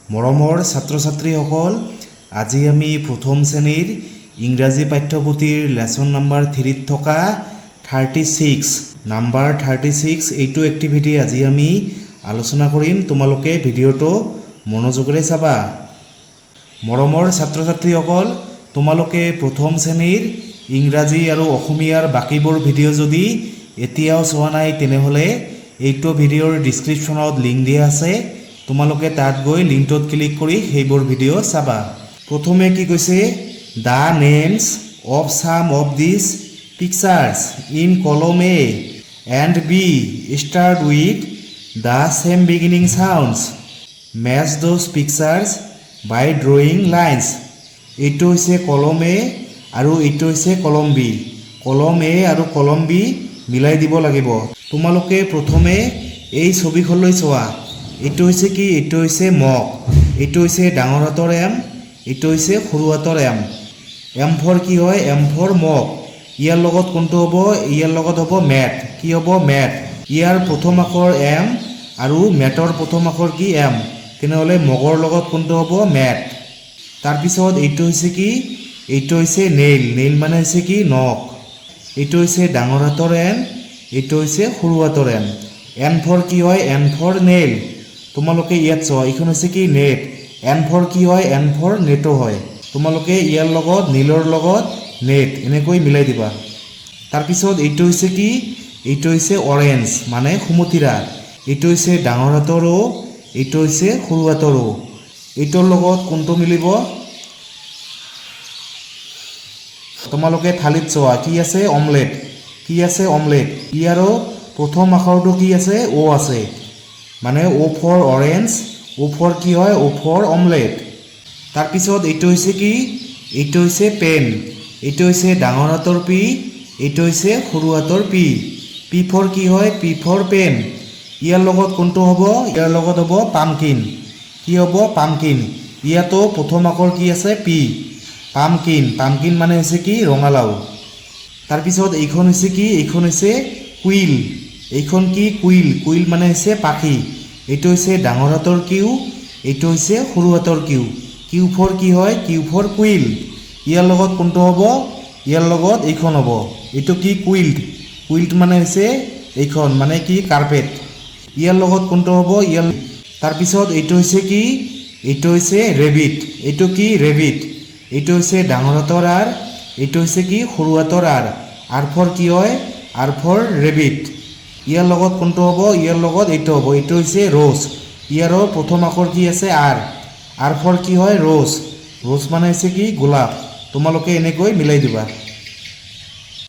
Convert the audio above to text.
মৰমৰ ছাত্ৰ ছাত্ৰীসকল, আজি আমি প্ৰথম শ্ৰেণীৰ ইংৰাজী পাঠ্যপুথিৰ লেসন নাম্বাৰ 3 থকা 36 নাম্বাৰ 36 এইটো এক্টিভিটি আজি আমি আলোচনা কৰিম। তোমালোকে ভিডিঅ'টো মনোযোগেৰে চাবা। মৰমৰ ছাত্ৰ ছাত্ৰীসকল, তোমালোকে প্ৰথম শ্ৰেণীৰ ইংৰাজী আৰু অসমীয়াৰ বাকিবোৰ ভিডিঅ' যদি এতিয়াও চোৱা নাই তেনেহ'লে এইটো ভিডিঅ'ৰ ডিসক্ৰিপশ্যনত লিংক দিয়া আছে। তোমালোকে তাত গৈ লিংকটোত ক্লিক কৰি সেইবোৰ ভিডিঅ' চাবা। প্ৰথমে কি কৈছে, the names of some of these pictures in column A and B start with the same beginning sounds, match those pictures by drawing lines. এইটো হৈছে কলম এ আৰু এইটো হৈছে কলম বি। কলম এ আৰু কলম বি মিলাই দিব লাগিব। তোমালোকে প্ৰথমে এই ছবিখনলৈ চোৱা। এইটো হৈছে কি, এইটো হৈছে মগ, এইটো হৈছে ডাঙৰ হাতৰ এম, এইটো হৈছে সৰু হাতৰ এম। এম ফৰ কি হয়, এম ফৰ মগ। ইয়াৰ লগত কোনটো হ'ব, ইয়াৰ লগত হ'ব মেট। কি হ'ব, মেট। ইয়াৰ প্ৰথম আখৰ এম আৰু মেটৰ প্ৰথম আখৰ কি, এম। তেনেহ'লে মগৰ লগত কোনটো হ'ব, মেট। তাৰপিছত এইটো হৈছে কি, এইটো হৈছে নেইল। নেইল মানে হৈছে কি, নখ। এইটো হৈছে ডাঙৰ হাতৰ এন, এইটো হৈছে সৰু হাতৰ এন। এন ফৰ কি হয়, এন ফৰ নেইল। তোমালোকে ইয়াত চোৱা, এইখন হৈছে কি, নেট। এন ফৰ কি হয়, এন ফৰ নেটো হয়। তোমালোকে ইয়াৰ লগত নীলৰ লগত নেট এনেকৈ মিলাই দিবা। তাৰপিছত এইটো হৈছে কি, এইটো হৈছে অৰেঞ্জ মানে সুমথিৰা। এইটো হৈছে ডাঙৰ হাতৰ অ', এইটো হৈছে সৰু হাতৰ অ'। এইটোৰ লগত কোনটো মিলিব, তোমালোকে থালিত চোৱা, কি আছে, অমলেট। কি আছে, অমলেট। ইয়াৰো প্ৰথম আখৰটো কি আছে, অ' আছে, মানে অ' ফৰ অৰেঞ্জ। অ' ফৰ কি হয়, অ' ফৰ অমলেট। তাৰপিছত এইটো হৈছে কি, এইটো হৈছে পেন। এইটো হৈছে ডাঙৰ হাতৰ পি, এইটো হৈছে সৰু হাতৰ পি। পি ফৰ কি হয়, পি ফৰ পেন। ইয়াৰ লগত কোনটো হ'ব, ইয়াৰ লগত হ'ব পামকিন। কি হ'ব, পামকিন। ইয়াতো প্ৰথম আখৰ কি আছে, পি। পামকিন। পামকিন মানে হৈছে কি, ৰঙালাও। তাৰপিছত এইখন হৈছে কি, এইখন হৈছে কুইল। এইখন কি, কুইল। কুইল মানে হৈছে পাখি। এইটো হৈছে ডাঙৰ হাতৰ কিউ, এইটো হৈছে সৰু হাতৰ কিউ। কিউ ফৰ কি হয়, কিউ ফৰ কুইল। ইয়াৰ লগত কোনটো হ'ব, ইয়াৰ লগত এইখন হ'ব। এইটো কি, কুইল্ট। কুইল্ট মানে হৈছে এইখন, মানে কি, কাৰ্পেট। ইয়াৰ লগত কোনটো হ'ব, ইয়াৰ। তাৰপিছত এইটো হৈছে কি, এইটো হৈছে ৰেবিট। এইটো কি, ৰেবিট। এইটো হৈছে ডাঙৰ হাতৰ আৰ, এইটো হৈছে কি, সৰু হাতৰ আৰ। আৰ ফৰ কি হয়, আৰ ফৰ ৰেবিট। ইয়াৰ লগত কোনটো হ'ব, ইয়াৰ লগত এইটো হ'ব, এইটো হৈছে ৰ'জ। ইয়াৰো প্ৰথম আখৰ কি আছে, আৰ। আৰ ফৰ কি হয়, ৰ'জ। ৰ'জ মানে হৈছে কি, গোলাপ। তোমালোকে এনেকৈ মিলাই দিবা।